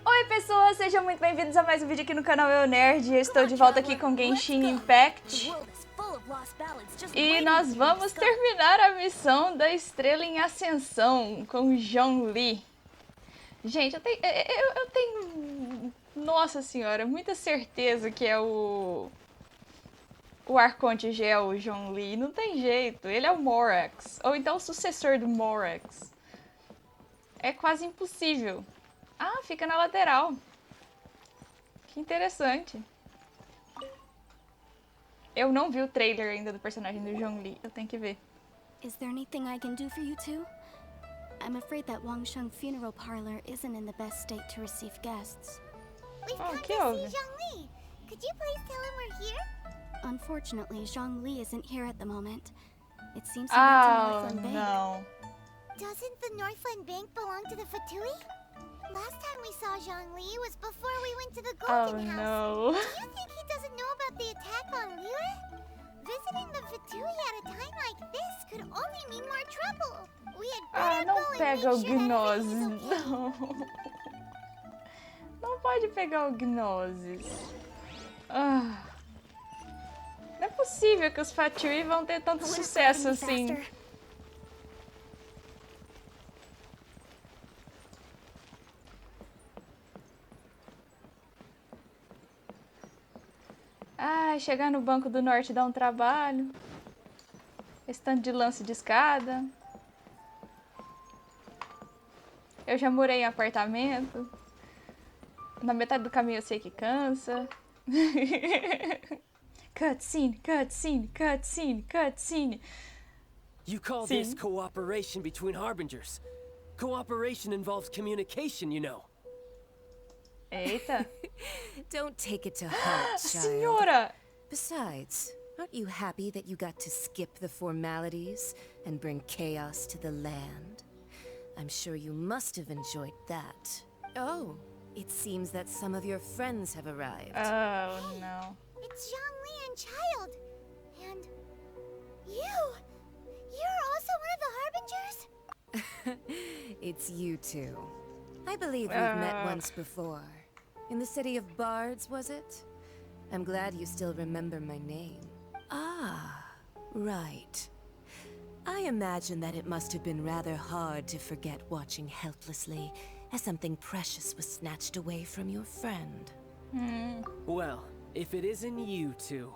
Oi pessoas, sejam muito bem-vindos a mais um vídeo aqui no canal Eu Nerd. Eu estou de volta aqui com Genshin Impact. E nós vamos terminar a missão da Estrela em Ascensão com Zhongli. Gente, eu tenho, nossa senhora, muita certeza que é o Arconte Gel Zhongli. Não tem jeito, ele é o Morax, ou então o sucessor do Morax. É quase impossível. Ah, fica na lateral. Que interessante. Eu não vi o trailer ainda do personagem do Zhongli. Eu tenho que ver. Is there anything I can do for you two? I'm afraid that Wangsheng Funeral Parlor isn't in the best state to receive guests. We've come to que see houve? Zhongli. Could you please tell him we're here? Unfortunately, Zhongli isn't here at the moment. It seems he went to Oh, Northland Bay. não. Doesn't the Northland Bank belong to the Fatui? Last time we saw Zhongli was before we went to the Oh, Golden House. no. Do you think he doesn't know about the attack on Liyue? Visiting the Fatui at a time like this could only mean more trouble. We had Ah, better não go and pega o make sure that everything Gnosis, is okay. não. Não pode pegar o Gnosis. Ah. Não é possível que os Fatui vão ter tanto sucesso assim. Ai, chegar no Banco do Norte dá um trabalho. Esse tanto de lance de escada. Eu já morei em apartamento. Na metade do caminho eu sei que cansa. Cutscene, cutscene, cutscene, cutscene. You call Sim. this cooperation between harbingers? Cooperation involves communication, you know. Eita. Don't take it to heart, child. Senhora! Besides, aren't you happy that you got to skip the formalities and bring chaos to the land? I'm sure you must have enjoyed that. Oh, it seems that some of your friends have arrived. Oh, no. It's Zhongli and Child. And you. You're also one of the Harbingers? It's you two. I believe we've met once before. In the city of Bards, was it? I'm glad you still remember my name. Ah, right. I imagine that it must have been rather hard to forget watching helplessly as something precious was snatched away from your friend. Well, if it isn't you two.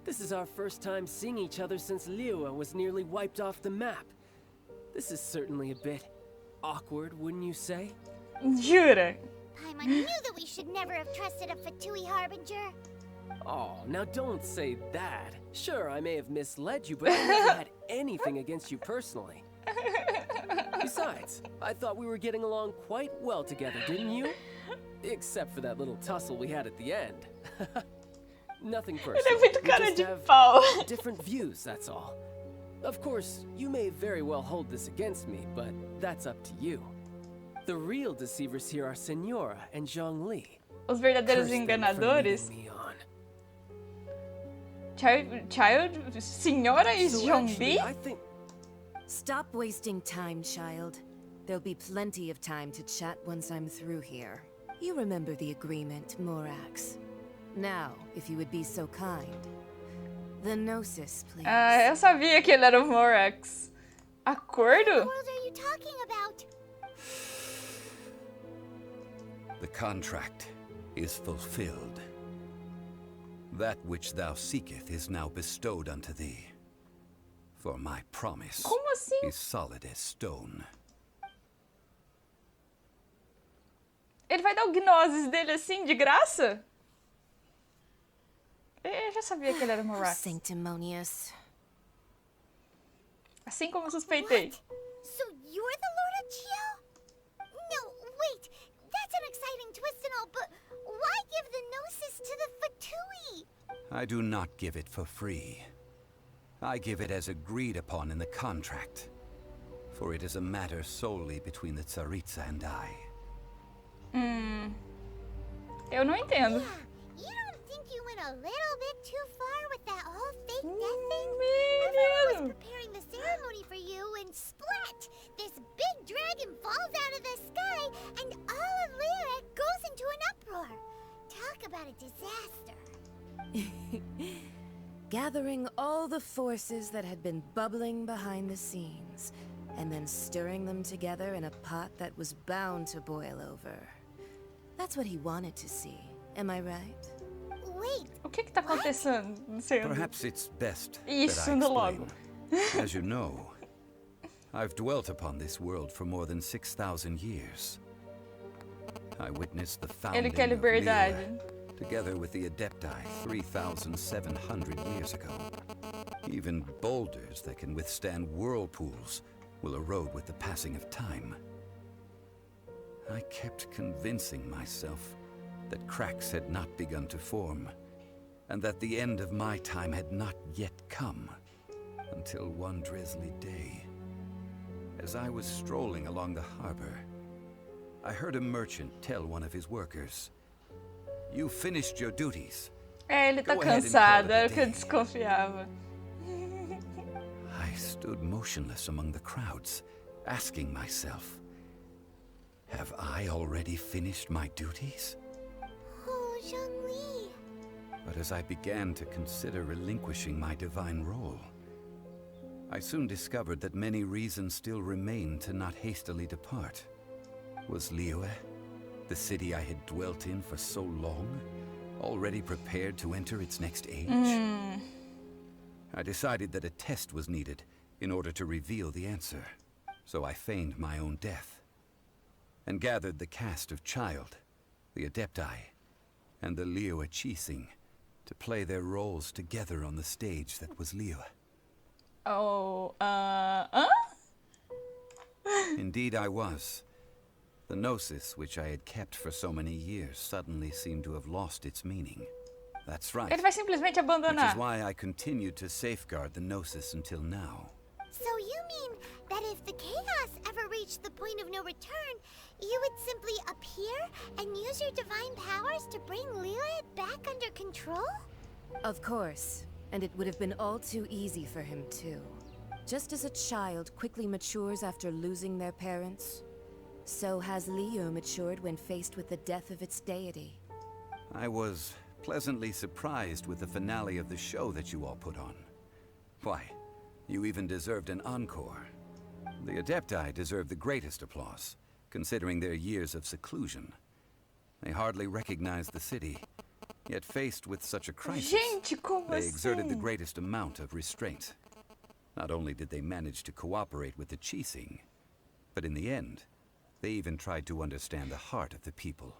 This is our first time seeing each other since Liyue was nearly wiped off the map. This is certainly a bit awkward, wouldn't you say? Jura? Paimon knew that we should never have trusted a Fatui Harbinger. Oh, now don't say that. Sure, I may have misled you, but I never had anything against you personally. Besides, I thought we were getting along quite well together, didn't you? Except for that little tussle we had at the end. Nothing Ele é personal. muito We cara just de have pau. different views, that's all. Of course, you may very well hold this against me, but that's up to you. The real deceivers here are Senora and Zhongli. Os verdadeiros Curse them for enganadores. leading me on. Child, Senhora e So Zhongli? actually, I think Stop wasting time, child. There'll be plenty of time to chat once I'm through here. You remember the agreement, Morax. Now, if you would be so kind. The Gnosis, please. Ah, eu sabia que ele era o Morax. What Acordo? world are you talking about? The contract is fulfilled. That which thou seeketh is now bestowed unto thee. For my promise Como assim? is solid as stone. Ele vai dar o Gnosis dele assim, de graça? Eu já sabia que ele era o How Morax. sanctimonious. Assim como suspeitei. So you're the Lord of Chiao? No, wait. That's an exciting twist and all, but why give the Gnosis to the Fatui? I do not give it for free. I give it as agreed upon in the contract. For it is a matter solely between the Tsaritsa and I. Eu não entendo. Yeah, you don't think you went a little bit too far with that whole fake death thing? Menino. Everyone was preparing the ceremony for you and splat! This big dragon falls out of the sky and all of Liyue goes about a disaster. Gathering all the forces that had been bubbling behind the scenes, and then stirring them together in a pot that was bound to boil over. That's what he wanted to see, am I right? Wait, O que tá acontecendo? Perhaps it's best Isso, that I anda logo. explain. As you know, I've dwelt upon this world for more than 6,000 years. I witnessed the founding Ele quer of liberdade. Liyue, together with the Adepti 3,700 years ago. Even boulders that can withstand whirlpools will erode with the passing of time. I kept convincing myself that cracks had not begun to form, and that the end of my time had not yet come, until one drizzly day. As I was strolling along the harbor, I heard a merchant tell one of his workers, "You finished your duties." Ele tá Go ahead and cansado, call it a é o que eu day. desconfiava. I stood motionless among the crowds, asking myself, have I already finished my duties? oh, Zhongli. But as I began to consider relinquishing my divine role, I soon discovered that many reasons still remained to not hastily depart. Was Liyue, the city I had dwelt in for so long, already prepared to enter its next age? I decided that a test was needed in order to reveal the answer, so I feigned my own death, and gathered the cast of Child, the Adepti, and the Liyue Qixing to play their roles together on the stage that was Liyue. Oh, hã? Indeed I was. The Gnosis, which I had kept for so many years, suddenly seemed to have lost its meaning. That's right. Ele vai simplesmente Which is abandonar. why I continued to safeguard the Gnosis until now. So you mean that if the chaos ever reached the point of no return, you would simply appear and use your divine powers to bring Liyue back under control? Of course, and it would have been all too easy for him too. Just as a child quickly matures after losing their parents, so has Liyue matured when faced with the death of its deity. I was pleasantly surprised with the finale of the show that you all put on. Why, you even deserved an encore. The Adepti deserve the greatest applause, considering their years of seclusion. They hardly recognized the city, yet faced with such a crisis, Gente, como they exerted the assim? greatest amount of restraint. Not only did they manage to cooperate with the Qixing, but in the end, they even tried to understand the heart of the people.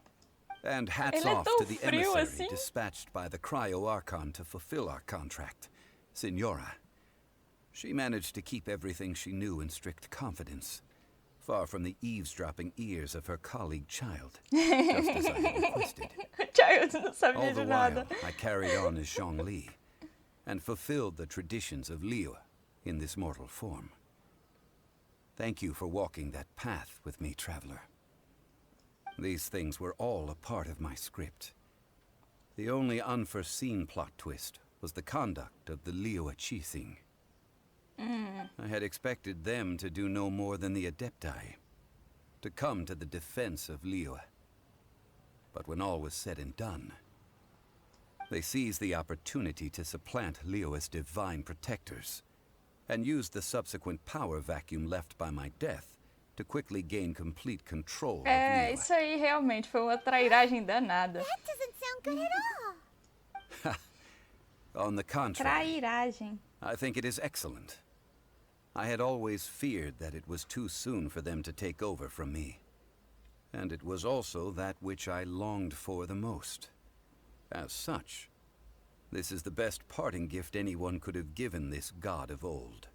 And hats Ele é off tão to the frio emissary assim? dispatched by the Cryo-Archon to fulfill our contract, Signora. She managed to keep everything she knew in strict confidence, far from the eavesdropping ears of her colleague Child, just as I had requested. Child não sabia All the de while, nada. I carried on as Zhongli, and fulfilled the traditions of Liyue in this mortal form. Thank you for walking that path with me, Traveler. These things were all a part of my script. The only unforeseen plot twist was the conduct of the Liyue Qixing. I had expected them to do no more than the Adepti, to come to the defense of Liyue. But when all was said and done, they seized the opportunity to supplant Liyue's divine protectors, and used the subsequent power vacuum left by my death to quickly gain complete control of É, Liyue. isso aí realmente foi uma trairagem danada. That doesn't sound good at all. On the contrary, Trairagem. I think it is excellent. I had always feared that it was too soon for them to take over from me. And it was also that which I longed for the most. As such, this is the best parting gift anyone could have given this god of old.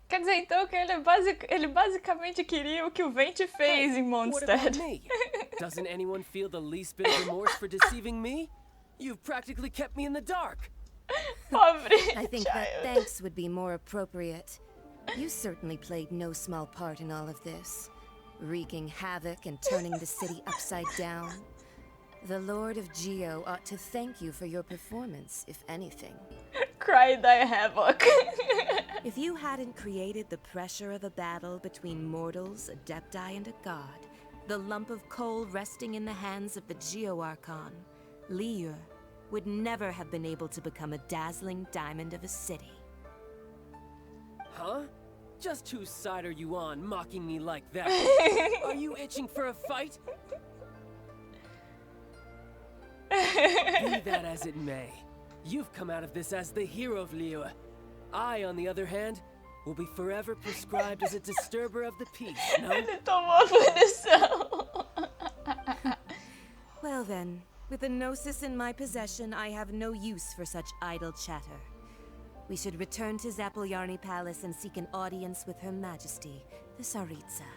Quer dizer, então, que ele basicamente queria o que o Vente fez em What about Mondstadt. me? Doesn't anyone feel the least bit of remorse for deceiving me? You've practically kept me in the dark. Pobre I think Child. that thanks would be more appropriate. You certainly played no small part in all of this, wreaking havoc and turning the city upside down. The Lord of Geo ought to thank you for your performance, if anything. Cry die havoc. If you hadn't created the pressure of a battle between mortals, Adepti, and a god, the lump of coal resting in the hands of the Geo-Archon, Liyue would never have been able to become a dazzling diamond of a city. Huh? Just whose side are you on, mocking me like that? Are you itching for a fight? Be that as it may, you've come out of this as the hero of Liyue. I, on the other hand, will be forever prescribed as a disturber of the peace, no? Ele tomou a punição. Well then, with the Gnosis in my possession, I have no use for such idle chatter. We should return to Zapoljarny Palace and seek an audience with Her Majesty, the Tsaritsa.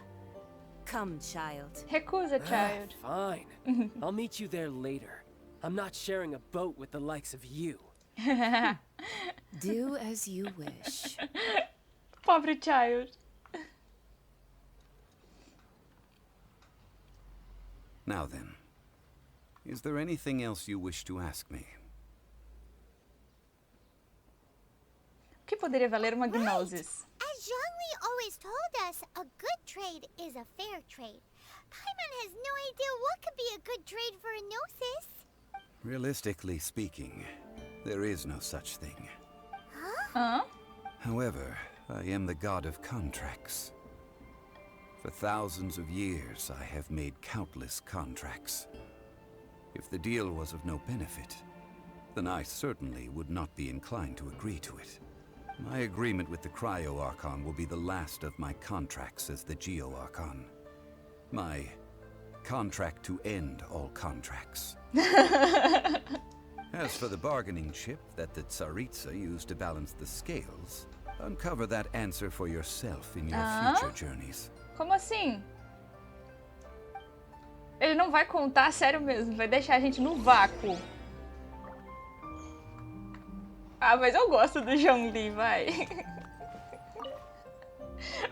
Come, child. Recusa, child. Fine. I'll meet you there later. I'm not sharing a boat with the likes of you. Do as you wish. Pobre child. Now then, is there anything else you wish to ask me? O que poderia valer uma gnosis? As Zhongli always told us, a good trade is a fair trade. Paimon has no idea what could be a good trade for a Gnosis. Realistically speaking, there is no such thing. Hã? However, I am the god of contracts. For thousands of years, I have made countless contracts. If the deal was of no benefit, then I certainly would not be inclined to agree to it. My agreement with the Cryo Archon will be the last of my contracts as the Geo Archon. My contract to end all contracts. As for the bargaining chip that the Tsaritsa used to balance the scales, uncover that answer for yourself in your future journeys. Como assim? Ele não vai contar, sério mesmo, vai deixar a gente no vácuo. Ah, mas eu gosto do Zhongli, vai.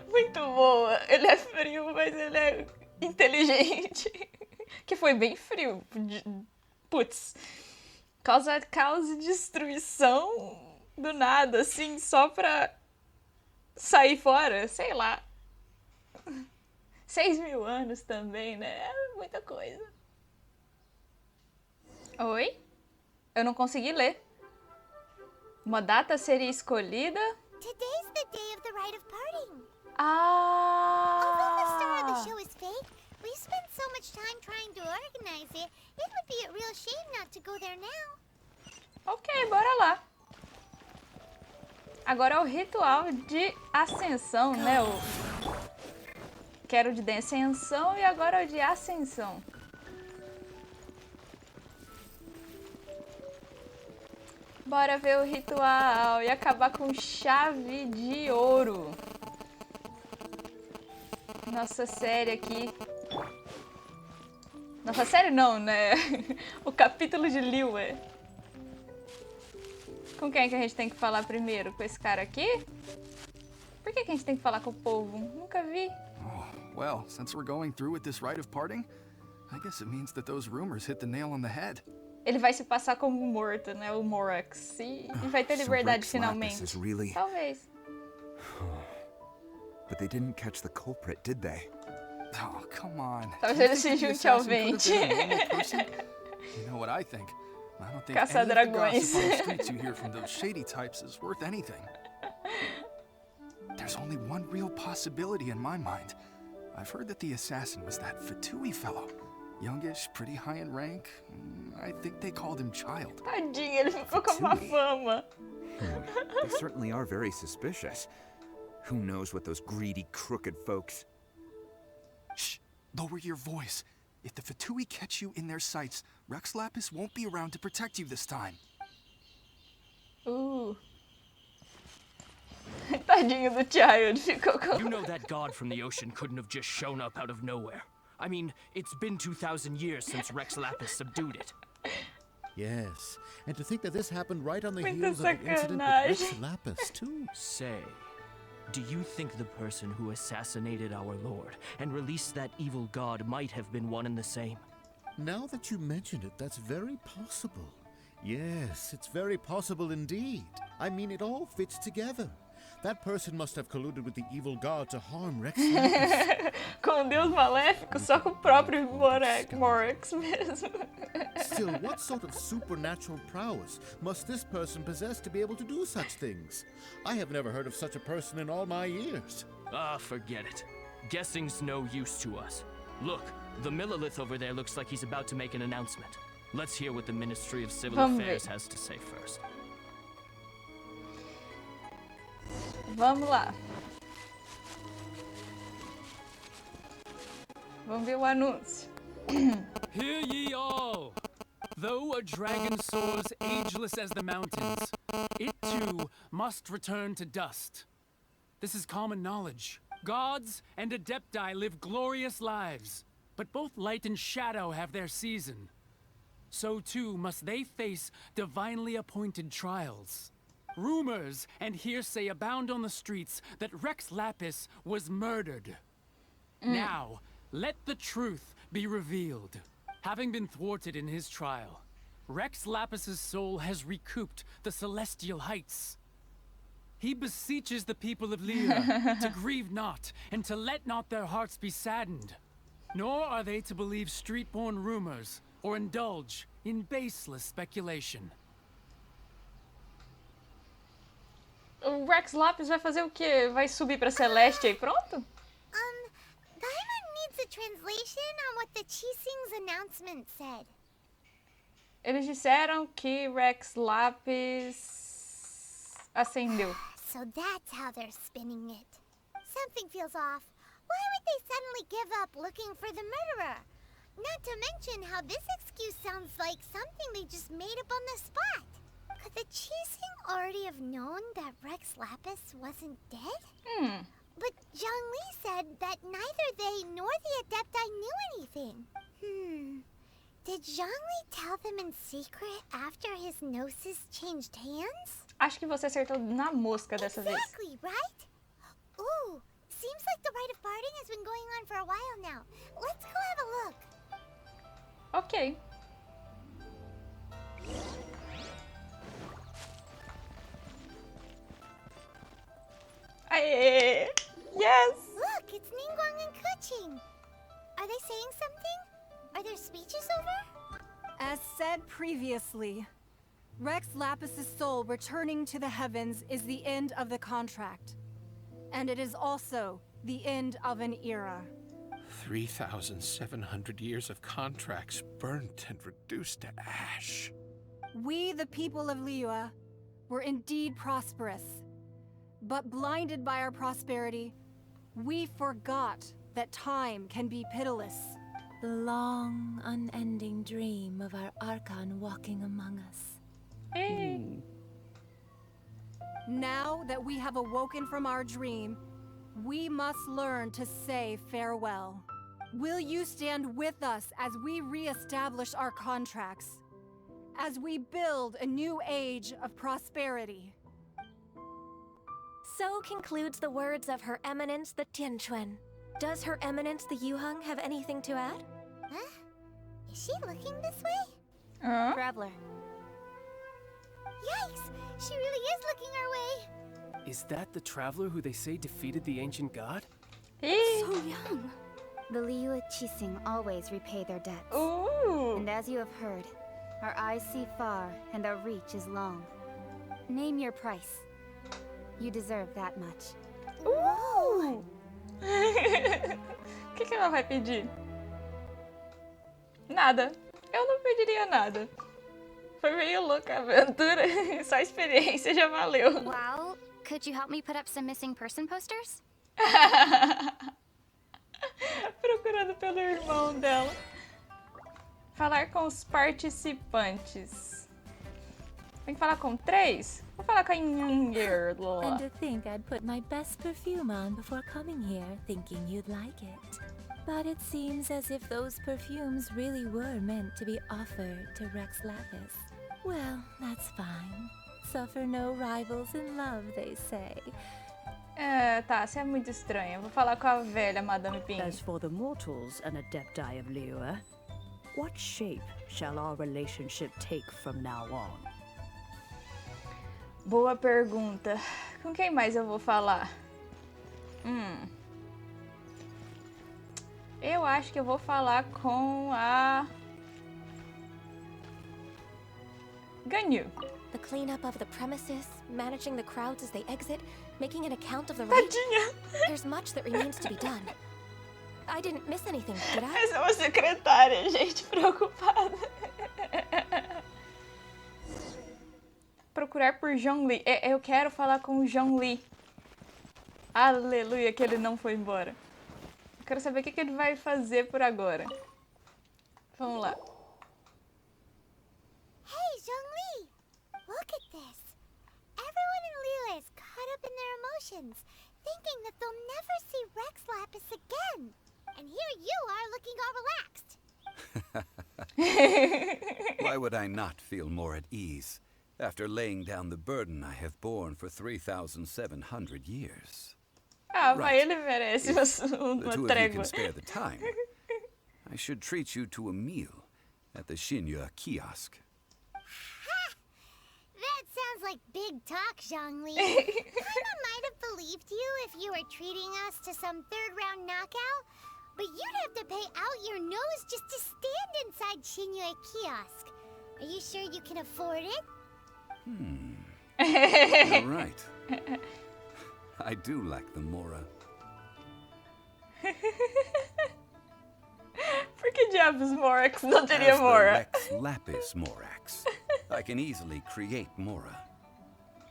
Muito boa. Ele é frio, mas ele é inteligente. Que foi bem frio. Putz. Causa caos e destruição do nada, assim, só pra sair fora, sei lá. 6.000 anos também, né? É muita coisa. Oi? Eu não consegui ler. Uma data seria escolhida. Today's the day of the rite of parting. Although the star of Ah! the show is fake, we spent so much time trying to organize it, it would be a real shame not to go there now. Ok, bora lá. Agora é o ritual de ascensão, né? Quero o de descensão e agora o de ascensão. Bora ver o ritual e acabar com chave de ouro. Nossa série aqui. Nossa série não, né? O capítulo de Liyue. Com quem é que a gente tem que falar primeiro? Com esse cara aqui? Por que a gente tem que falar com o povo? Nunca vi. Oh, well, since we're going through with this rite of parting, I guess it means that those rumors hit the nail on the head. Ele vai se passar como morto, né? O Morax. E vai ter So liberdade Rex finalmente. Lapis is really... Talvez. But they didn't catch the culprit, did they? Oh, come on. Talvez Do you ele se think the junte ao assassin could have been a Vente. normal person? You know what I think? I don't think Caça any of the dragões. gossip on the streets you hear from those shady types is worth anything. There's only one real possibility in my mind. I've heard that the assassin was that Fatui fellow. Youngish, pretty high in rank. I think they called him Child. Tadinho, ele ficou com uma fama. They certainly are very suspicious. Who knows what those greedy, crooked folks... Shh! Lower your voice. If the Fatui catch you in their sights, Rex Lapis won't be around to protect you this time. Tadinho do Child, ficou com... You know that god from the ocean couldn't have just shown up out of nowhere. I mean, it's been 2,000 years since Rex Lapis subdued it. Yes, and to think that this happened right on the Muita heels of the incident with Rex sacanagem. Lapis, too. Say, do you think the person who assassinated our lord and released that evil god might have been one and the same? Now that you mention it, that's very possible. Yes, it's very possible indeed. I mean, it all fits together. That person must have colluded with the evil god to harm Rex Lapis. Com um deus maléfico, só com o próprio Morax mesmo. Still, what sort of supernatural prowess must this person possess to be able to do such things? I have never heard of such a person in all my years. Ah, forget it. Guessing's no use to us. Look, the Millelith over there looks like he's about to make an announcement. Let's hear what the Ministry of Civil Affairs has to say first. Vamos lá. Vamos ver o anúncio. Hear ye all! Though a dragon soars ageless as the mountains, it too must return to dust. This is common knowledge. Gods and Adepti live glorious lives, but both light and shadow have their season. So too must they face divinely appointed trials. Rumors and hearsay abound on the streets that Rex Lapis was murdered. Now, let the truth be revealed. Having been thwarted in his trial, Rex Lapis's soul has recouped the celestial heights. He beseeches the people of Lyra to grieve not and to let not their hearts be saddened. Nor are they to believe street-born rumors or indulge in baseless speculation. O Rex Lapis vai fazer o quê? Vai subir pra Celeste e pronto? Paimon needs a translation on what the Qixing's announcement said. Eles disseram que Rex Lapis ascendeu. So that's how they're spinning it. Something feels off. Why would they suddenly give up looking for the murderer? Not to mention how this excuse sounds like something they just made up on the spot. Could the Qixing already have known that Rex Lapis wasn't dead? But Zhongli said that neither they nor the Adepti knew anything. Did Zhongli tell them in secret after his gnosis changed hands? Acho que você acertou na mosca dessa vez. Exactly, right? Ooh, seems like the rite of parting has been going on for a while now. Let's go have a look. Ok. Aê! Yes! Look, it's Ningguang and Keqing. Are they saying something? Are their speeches over? As said previously, Rex Lapis's soul returning to the heavens is the end of the contract. And it is also the end of an era. 3,700 years of contracts burnt and reduced to ash. We, the people of Liyue, were indeed prosperous. But blinded by our prosperity, we forgot that time can be pitiless. The long, unending dream of our Archon walking among us. Hey. Now that we have awoken from our dream, we must learn to say farewell. Will you stand with us as we re-establish our contracts? As we build a new age of prosperity? So concludes the words of Her Eminence the Tianquan. Does Her Eminence the Yuheng have anything to add? Huh? Is she looking this way? Traveler. Yikes! She really is looking our way. Is that the traveler who they say defeated the ancient god? So young. The Liyue Qixing always repay their debts. Ooh. And as you have heard, our eyes see far and our reach is long. Name your price. You deserve that much. O que ela vai pedir? Nada. Eu não pediria nada. Foi meio louca a aventura. Só a experiência já valeu. Well, could you help me put up some missing person posters? Procurando pelo irmão dela. Falar com os participantes. Tem que falar com 3? Vou falar com a Inger. And to think I'd put my best perfume on before coming here, thinking you'd like it. But it seems as if those perfumes really were meant to be offered to Rex Lapis. Well, that's fine. Suffer no rivals in love, they say. Tá, você é muito estranha. Vou falar com a velha Madame Ping. As for the mortals and Adepti of Liyue, what shape shall our relationship take from now on? Boa pergunta. Com quem mais eu vou falar? Eu acho que eu vou falar com a... Ganyu. The cleanup of the premises, managing the crowds as they exit, making an account of the Tadinha. There's much that remains to be done. I didn't miss anything, did I? Essa é uma secretária, gente, preocupada. Procurar por Zhongli. Eu quero falar com o Zhongli. Aleluia, que ele não foi embora. Eu quero saber o que ele vai fazer por agora. Vamos lá. Hey, Zhongli! Look at this. Everyone in Liyue is caught up in their emotions, thinking that they'll never see Rex Lapis again. And here you are looking all relaxed. Why would I not feel more at ease after laying down the burden I have borne for 3,700 years? Ah, mas ele merece The uma two of you trégua. can spare the time. I should treat you to a meal at the Shinya kiosk. That sounds like big talk, Zhongli. Paimon might have believed you if you were treating us to some third-round knockout, but you'd have to pay out your nose just to stand inside Shinya kiosk. Are you sure you can afford it? You're right. I do like the Mora. Por que diabos Morax não teria As the Mora? Rex Lapis Morax, I can easily create Mora.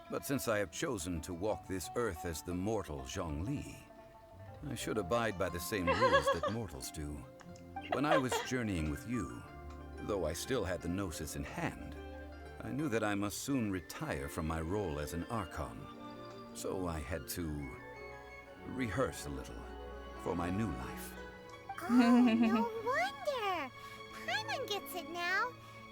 But since I have chosen to walk this earth as the mortal Zhongli, I should abide by the same rules that mortals do. When I was journeying with you, though I still had the Gnosis in hand, I knew that I must soon retire from my role as an Archon. So I had to rehearse a little for my new life. Oh, no wonder. Paimon gets it now.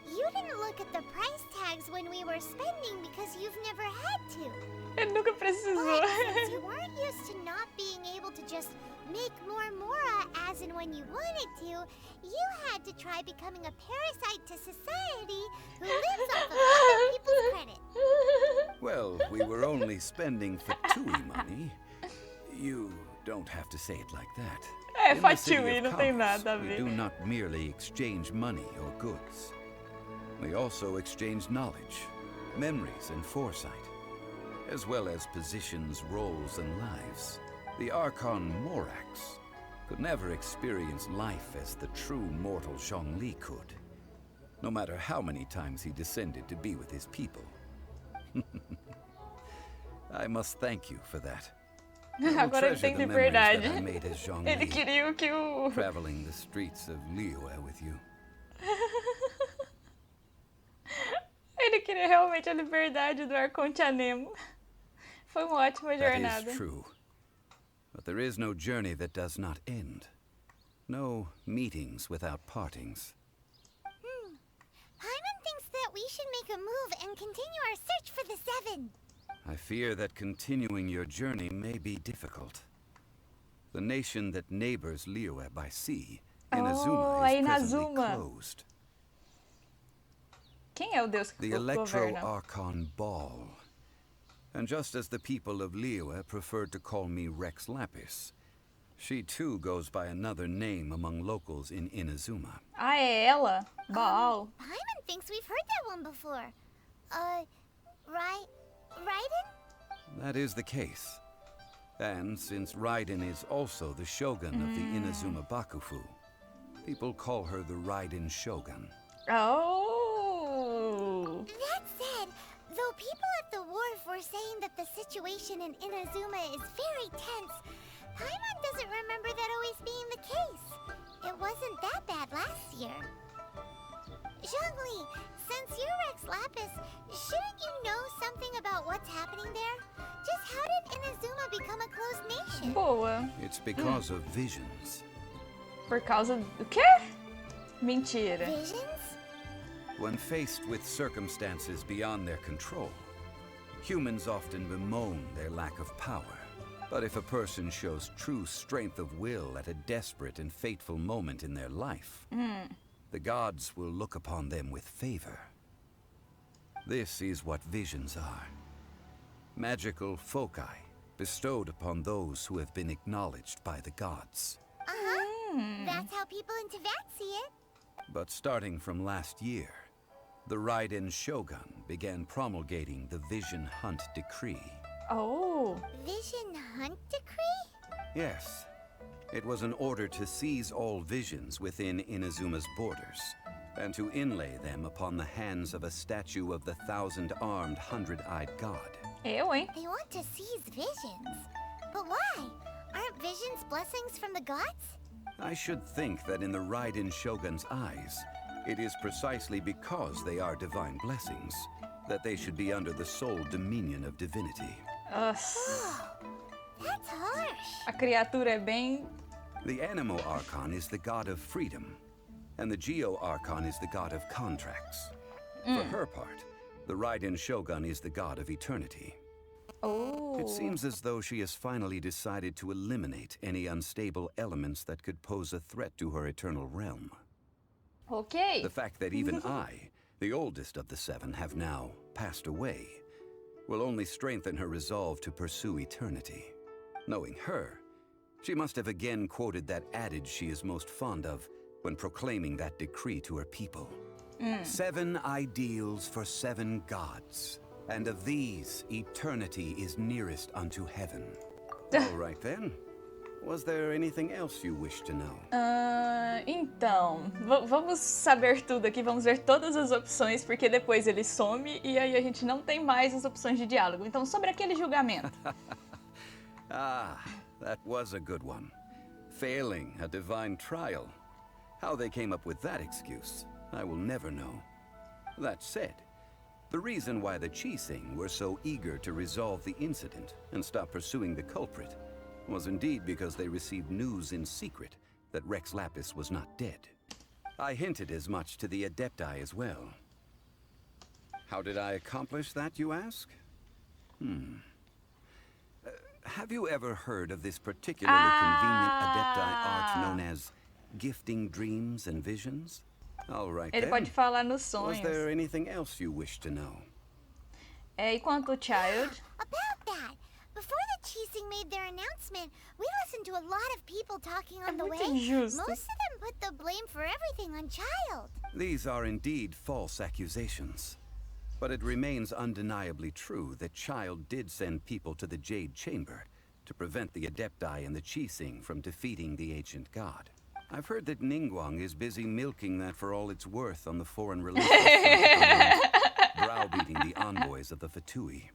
You didn't look at the price tags when we were spending because you've never had to. Ele nunca precisou. But since you weren't used to not being able to just make more Mora as and when you wanted to, you had to try becoming a parasite to society who lives off of other people's credit. Well, we were only spending Fatui money. You don't have to say it like that. É, In the city Fatui, of não tem commerce, nada a we ver. do not merely exchange money or goods. We also exchange knowledge, memories, and foresight, as well as positions, roles, and lives. The Archon Morax could never experience life as the true mortal Zhongli could, no matter how many times he descended to be with his people. I must thank you for that. I will Agora ele treasure tem the memories that liberdade. I made as Ele Zhongli, queria que o... traveling the streets of Liyue with you. Ele queria realmente a liberdade do Arconte Anemo. Foi uma ótima jornada. That is true. But there is no journey that does not end. No meetings without partings. Paimon thinks that we should make a move and continue our search for the Seven. I fear that continuing your journey may be difficult. The nation that neighbors Liyue by sea, Inazuma, is presently Inazuma. closed. Quem é o deus que The governa? Electro-Archon Ball. And just as the people of Liyue preferred to call me Rex Lapis, she too goes by another name among locals in Inazuma. Ah, é ela? Baal. Paimon thinks we've heard that one before. Raiden? That is the case. And since Raiden is also the shogun of the Inazuma Bakufu, people call her the Raiden Shogun. Oh! That said, though people at the wharf were saying that the situation in Inazuma is very tense, Paimon doesn't remember that always being the case. It wasn't that bad last year. Zhongli, since you're Rex Lapis, shouldn't you know something about what's happening there? Just how did Inazuma become a closed nation? Boa. It's because of visions. Por causa do quê? Mentira. Visions? When faced with circumstances beyond their control, humans often bemoan their lack of power. But if a person shows true strength of will at a desperate and fateful moment in their life, the gods will look upon them with favor. This is what visions are. magical foci bestowed upon those who have been acknowledged by the gods. That's how people in Teyvat see it. But starting from last year, the Raiden Shogun began promulgating the Vision Hunt Decree. Oh. Vision Hunt Decree? Yes. It was an order to seize all visions within Inazuma's borders, and to inlay them upon the hands of a statue of the 1,000-armed, 100-eyed god. They want to seize visions. But why? Aren't visions blessings from the gods? I should think that in the Raiden Shogun's eyes, it is precisely because they are divine blessings that they should be under the sole dominion of divinity. That's harsh. A criatura é bem... The Anemo Archon is the god of freedom, and the Geo Archon is the god of contracts. For her part, the Raiden Shogun is the god of eternity. Oh. It seems as though she has finally decided to eliminate any unstable elements that could pose a threat to her eternal realm. Okay. The fact that even I, the oldest of the 7, have now passed away, will only strengthen her resolve to pursue eternity. Knowing her, she must have again quoted that adage she is most fond of when proclaiming that decree to her people. 7 ideals for 7 gods, and of these, eternity is nearest unto heaven. All right then. Was there anything else you wish to know? Então, vamos saber tudo aqui, vamos ver todas as opções, porque depois ele some e aí a gente não tem mais as opções de diálogo. Então, sobre aquele julgamento. That was a good one. Failing a divine trial. How they came up with that excuse, I will never know. That said, the reason why the Qixing were so eager to resolve the incident and stop pursuing the culprit was indeed because they received news in secret that Rex Lapis was not dead. I hinted as much to the Adepti as well. How did I accomplish that, you ask? Have you ever heard of this particularly convenient Adepti art known as gifting dreams and visions? All right, Ele pode falar nos sonhos. Was there anything else you wish to know? E quanto ao Childe? About that. Before the Qixing made their announcement, we listened to a lot of people talking on the way. Injusto. Most of them put the blame for everything on Childe. These are indeed false accusations. But it remains undeniably true that Childe did send people to the Jade Chamber to prevent the Adepti and the Qixing from defeating the ancient god. I've heard that Ningguang is busy milking that for all it's worth on the foreign religious front, browbeating the envoys of the Fatui.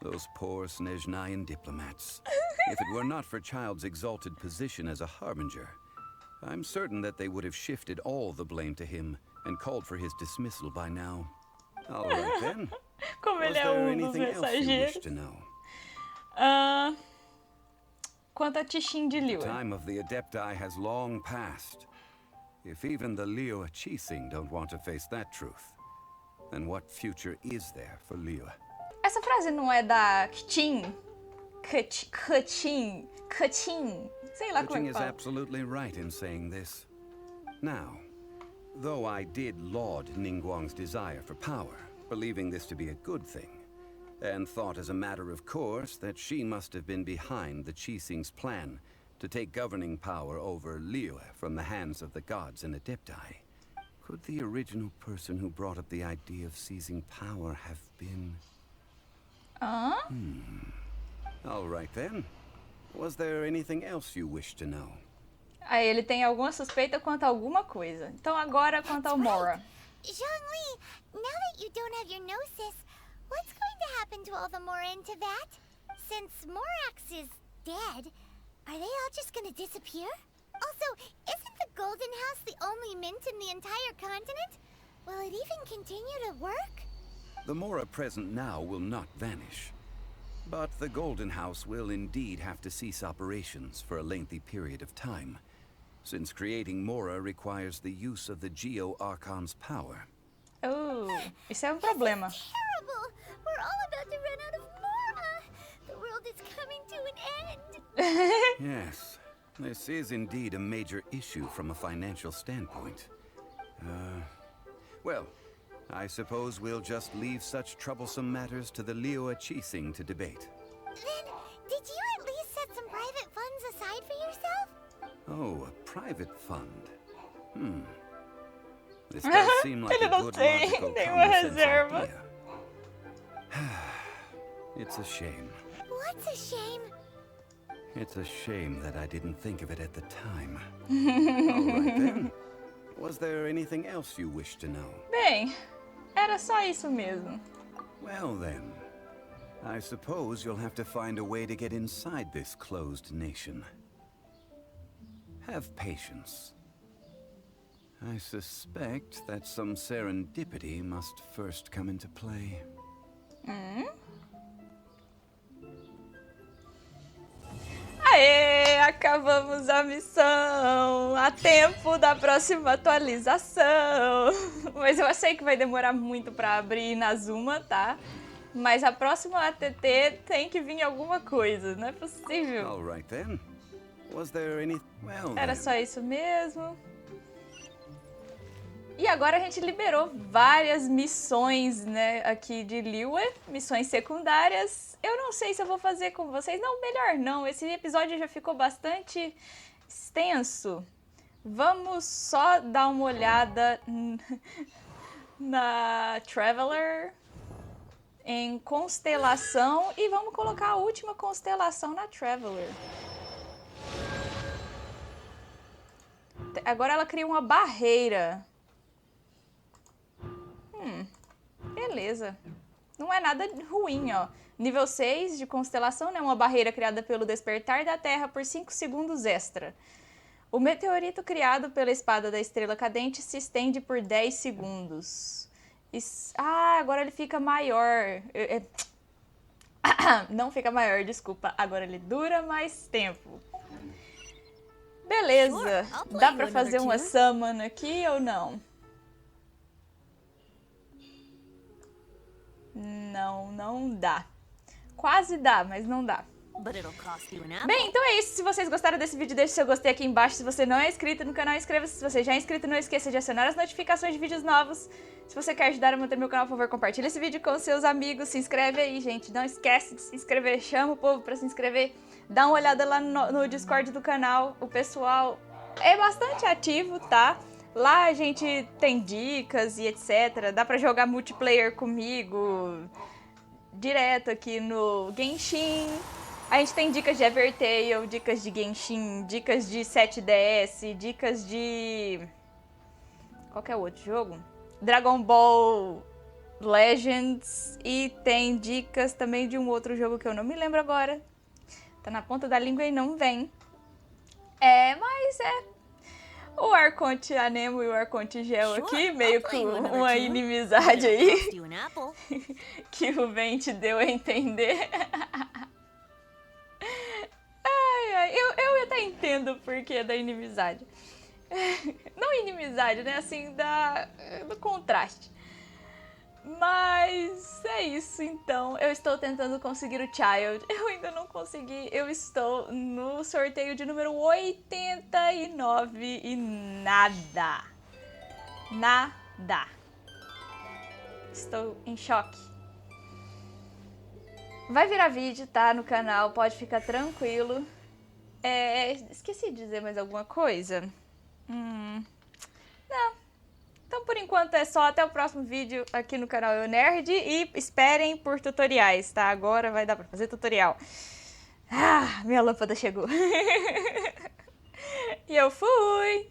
Those poor Snezhnayan diplomats. If it were not for Childe's exalted position as a harbinger, I'm certain that they would have shifted all the blame to him and called for his dismissal by now. All right then. Como Was ele é there um dos anything else you wish mensageiros. to know? Quanto a Tixin de The Liyue. time of the Adepti has long passed. If even the Liyue Qixing don't want to face that truth, then what future is there for Liyue? Essa frase não é da K'Ching? K'Ching? Sei lá como é Kuching que is fala. absolutely right in saying this. Now, though I did laud Ningguang's desire for power, believing this to be a good thing, and thought as a matter of course that she must have been behind the Qixing's plan to take governing power over Liyue from the hands of the gods and Adepti, could the original person who brought up the idea of seizing power have been... All right then. Was there anything else you wish to know? Aí ele tem alguma suspeita quanto a alguma coisa. Então agora quanto ao Mora. Zhongli, now that you don't have your gnosis, what's going to happen to all the Mora in Teyvat? Since Morax is dead, are they all just going to disappear? Also, isn't the Golden House the only mint in the entire continent? Will it even continue to work? The Mora present now will not vanish. But the Golden House will indeed have to cease operations for a lengthy period of time, since creating Mora requires the use of the Geo Archon's power. Oh, isso é um problema. Terrible! We're all about to run out of Mora! The world is coming to an end! Yes, this is indeed a major issue from a financial standpoint. Well, I suppose we'll just leave such troublesome matters to the Liyue Qixing to debate. Then, did you at least set some private funds aside for yourself? Oh, a private fund. This does seem like a good, logical, common sense idea. It's a shame. What's a shame? It's a shame that I didn't think of it at the time. All right then. Was there anything else you wish to know? Bem, era só isso mesmo. Well then, I suppose you'll have to find a way to get inside this closed nation. Have patience. I suspect that some serendipity must first come into play. Aê, acabamos a missão a tempo da próxima atualização. Mas eu sei que vai demorar muito pra abrir Inazuma, tá? Mas a próxima ATT tem que vir alguma coisa, não é possível. All right then. Was there any... Well, era só isso mesmo. E agora a gente liberou várias missões, né, aqui de Liyue, missões secundárias. Eu não sei se eu vou fazer com vocês. Não, melhor não. Esse episódio já ficou bastante extenso. Vamos só dar uma olhada na Traveler, em constelação, e vamos colocar a última constelação na Traveler. Agora ela cria uma barreira. Beleza. Não é nada ruim, ó. Nível 6 de constelação, né? Uma barreira criada pelo despertar da Terra por 5 segundos extra. O meteorito criado pela espada da estrela cadente se estende por 10 segundos. Agora ele fica maior. Não fica maior, desculpa. Agora ele dura mais tempo. Beleza. Dá pra fazer uma summon aqui ou não? Não, não dá. Quase dá, mas não dá. Bem, então é isso. Se vocês gostaram desse vídeo, deixe seu gostei aqui embaixo. Se você não é inscrito no canal, inscreva-se. Se você já é inscrito, não esqueça de acionar as notificações de vídeos novos. Se você quer ajudar a manter meu canal, por favor, compartilhe esse vídeo com seus amigos. Se inscreve aí, gente. Não esquece de se inscrever. Chama o povo pra se inscrever. Dá uma olhada lá no Discord do canal. O pessoal é bastante ativo, tá? Lá a gente tem dicas e etc. Dá pra jogar multiplayer comigo direto aqui no Genshin. A gente tem dicas de Evertale, dicas de Genshin, dicas de 7DS, dicas de... qual que é o outro jogo? Dragon Ball Legends. E tem dicas também de um outro jogo que eu não me lembro agora. Tá na ponta da língua e não vem. Mas o Arconte Anemo e o Arconte Gel aqui, meio com uma inimizade aí, que o Vente deu a entender. Eu até entendo o porquê da inimizade. Não inimizade, né? Assim, do contraste. Mas é isso, então. Eu estou tentando conseguir o Child. Eu ainda não consegui. Eu estou no sorteio de número 89 e nada. Nada. Estou em choque. Vai virar vídeo, tá? No canal. Pode ficar tranquilo. Esqueci de dizer mais alguma coisa? Não. Então, por enquanto, é só. Até o próximo vídeo aqui no canal Eu Nerd. E esperem por tutoriais, tá? Agora vai dar pra fazer tutorial. Minha lâmpada chegou. E eu fui!